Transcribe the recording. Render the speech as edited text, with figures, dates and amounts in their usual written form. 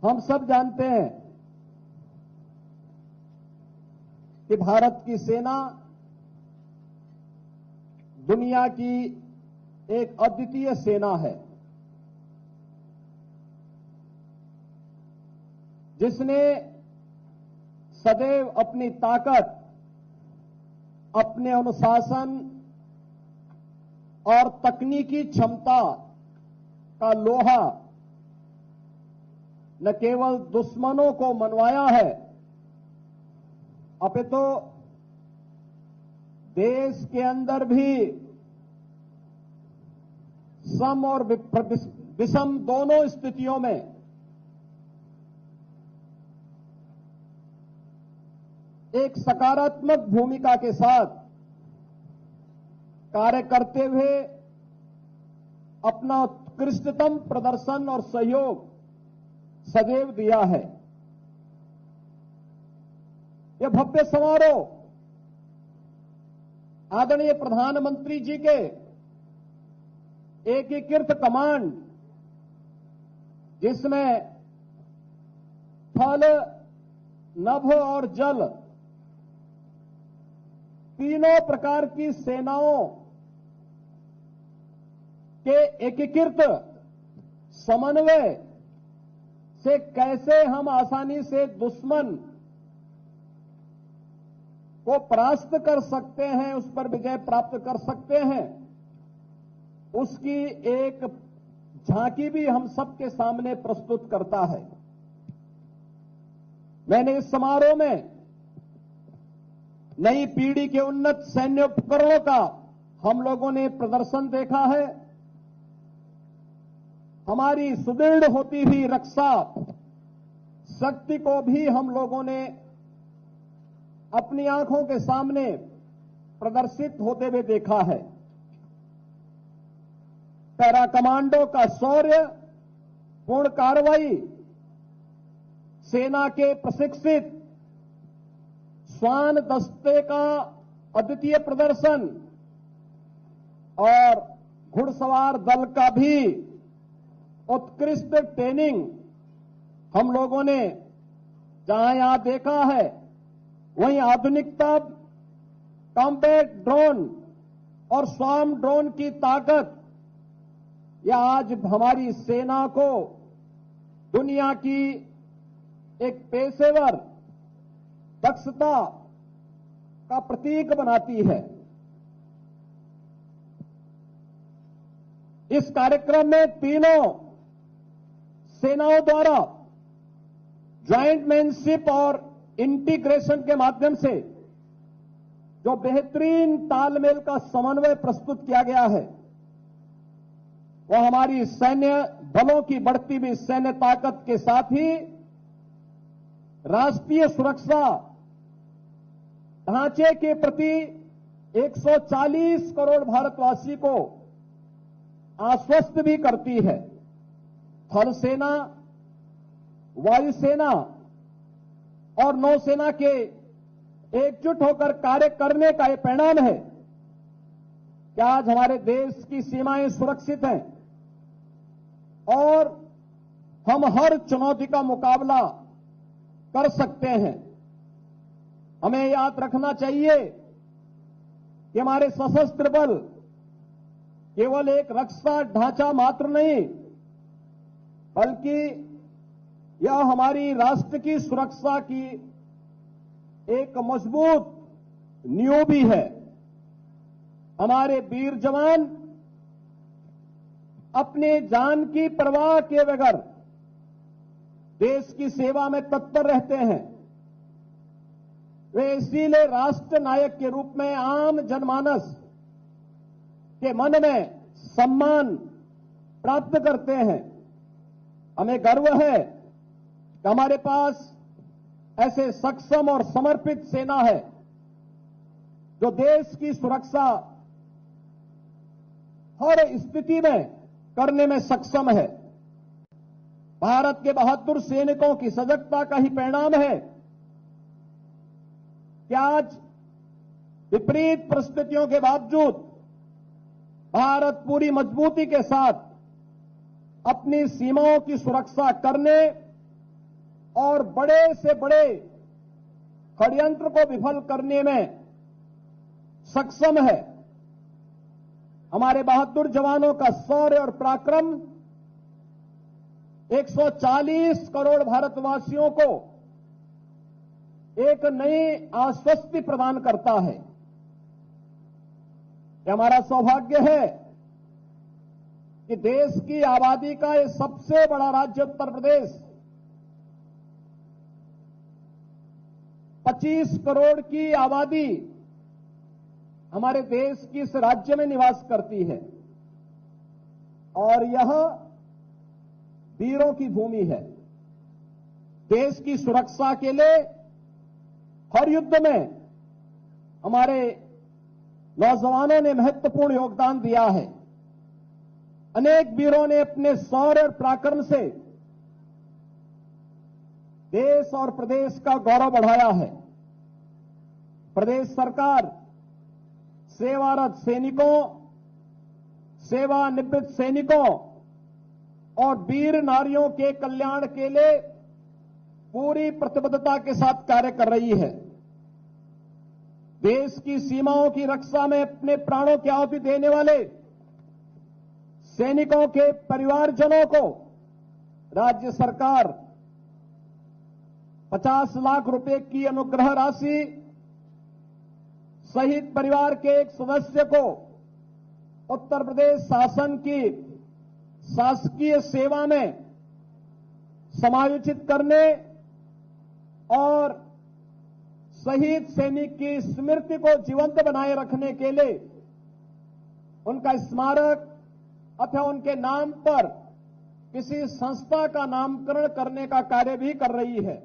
हम सब जानते हैं कि भारत की सेना दुनिया की एक अद्वितीय सेना है, जिसने सदैव अपनी ताकत, अपने अनुशासन और तकनीकी क्षमता का लोहा न केवल दुश्मनों को मनवाया है, अपितु देश के अंदर भी सम और विषम दोनों स्थितियों में एक सकारात्मक भूमिका के साथ कार्य करते हुए अपना उत्कृष्टतम प्रदर्शन और सहयोग सदैव दिया है। यह भव्य समारोह आदरणीय प्रधानमंत्री जी के एकीकृत कमांड, जिसमें थल, नभ और जल तीनों प्रकार की सेनाओं के एकीकृत समन्वय से कैसे हम आसानी से दुश्मन को परास्त कर सकते हैं, उस पर विजय प्राप्त कर सकते हैं, उसकी एक झांकी भी हम सबके सामने प्रस्तुत करता है। मैंने इस समारोह में नई पीढ़ी के उन्नत सैन्य उपकरणों का हम लोगों ने प्रदर्शन देखा है। हमारी सुदृढ़ होती हुई रक्षा शक्ति को भी हम लोगों ने अपनी आंखों के सामने प्रदर्शित होते हुए देखा है। पैरा कमांडो का शौर्य, पूर्ण कार्रवाई, सेना के प्रशिक्षित श्वान दस्ते का अद्वितीय प्रदर्शन और घुड़सवार दल का भी उत्कृष्ट ट्रेनिंग हम लोगों ने जहां यहां देखा है, वहीं आधुनिकतम कॉम्बैट ड्रोन और स्वार्म ड्रोन की ताकत यह आज हमारी सेना को दुनिया की एक पेशेवर दक्षता का प्रतीक बनाती है। इस कार्यक्रम में तीनों सेनाओं द्वारा ज्वाइंटमैनशिप और इंटीग्रेशन के माध्यम से जो बेहतरीन तालमेल का समन्वय प्रस्तुत किया गया है, वह हमारी सैन्य बलों की बढ़ती हुई सैन्य ताकत के साथ ही राष्ट्रीय सुरक्षा ढांचे के प्रति 140 करोड़ भारतवासी को आश्वस्त भी करती है। थल सेना, वायुसेना और नौसेना के एकजुट होकर कार्य करने का यह परिणाम है कि आज हमारे देश की सीमाएं सुरक्षित हैं और हम हर चुनौती का मुकाबला कर सकते हैं। हमें याद रखना चाहिए कि हमारे सशस्त्र बल केवल एक रक्षा ढांचा मात्र नहीं, बल्कि यह हमारी राष्ट्र की सुरक्षा की एक मजबूत नींव भी है। हमारे वीर जवान अपने जान की परवाह किए बगैर देश की सेवा में तत्पर रहते हैं। वे इसीलिए राष्ट्र नायक के रूप में आम जनमानस के मन में सम्मान प्राप्त करते हैं। हमें गर्व है कि हमारे पास ऐसे सक्षम और समर्पित सेना है जो देश की सुरक्षा हर स्थिति में करने में सक्षम है। भारत के बहादुर सैनिकों की सजगता का ही परिणाम है कि आज विपरीत परिस्थितियों के बावजूद भारत पूरी मजबूती के साथ अपनी सीमाओं की सुरक्षा करने और बड़े से बड़े षड्यंत्र को विफल करने में सक्षम है। हमारे बहादुर जवानों का शौर्य और पराक्रम 140 करोड़ भारतवासियों को एक नई आश्वस्ति प्रदान करता है। यह हमारा सौभाग्य है कि देश की आबादी का ये सबसे बड़ा राज्य उत्तर प्रदेश 25 करोड़ की आबादी हमारे देश की इस राज्य में निवास करती है और यह वीरों की भूमि है। देश की सुरक्षा के लिए हर युद्ध में हमारे नौजवानों ने महत्वपूर्ण योगदान दिया है। अनेक वीरों ने अपने शौर्य और पराक्रम से देश और प्रदेश का गौरव बढ़ाया है। प्रदेश सरकार सेवारत सैनिकों, सेवानिवृत्त सैनिकों और वीर नारियों के कल्याण के लिए पूरी प्रतिबद्धता के साथ कार्य कर रही है। देश की सीमाओं की रक्षा में अपने प्राणों की आहुति देने वाले सैनिकों के परिवारजनों को राज्य सरकार 50 लाख रुपए की अनुग्रह राशि, शहीद परिवार के एक सदस्य को उत्तर प्रदेश शासन की शासकीय सेवा में समायोजित करने और शहीद सैनिक की स्मृति को जीवंत बनाए रखने के लिए उनका स्मारक अथवा उनके नाम पर किसी संस्था का नामकरण करने का कार्य भी कर रही है।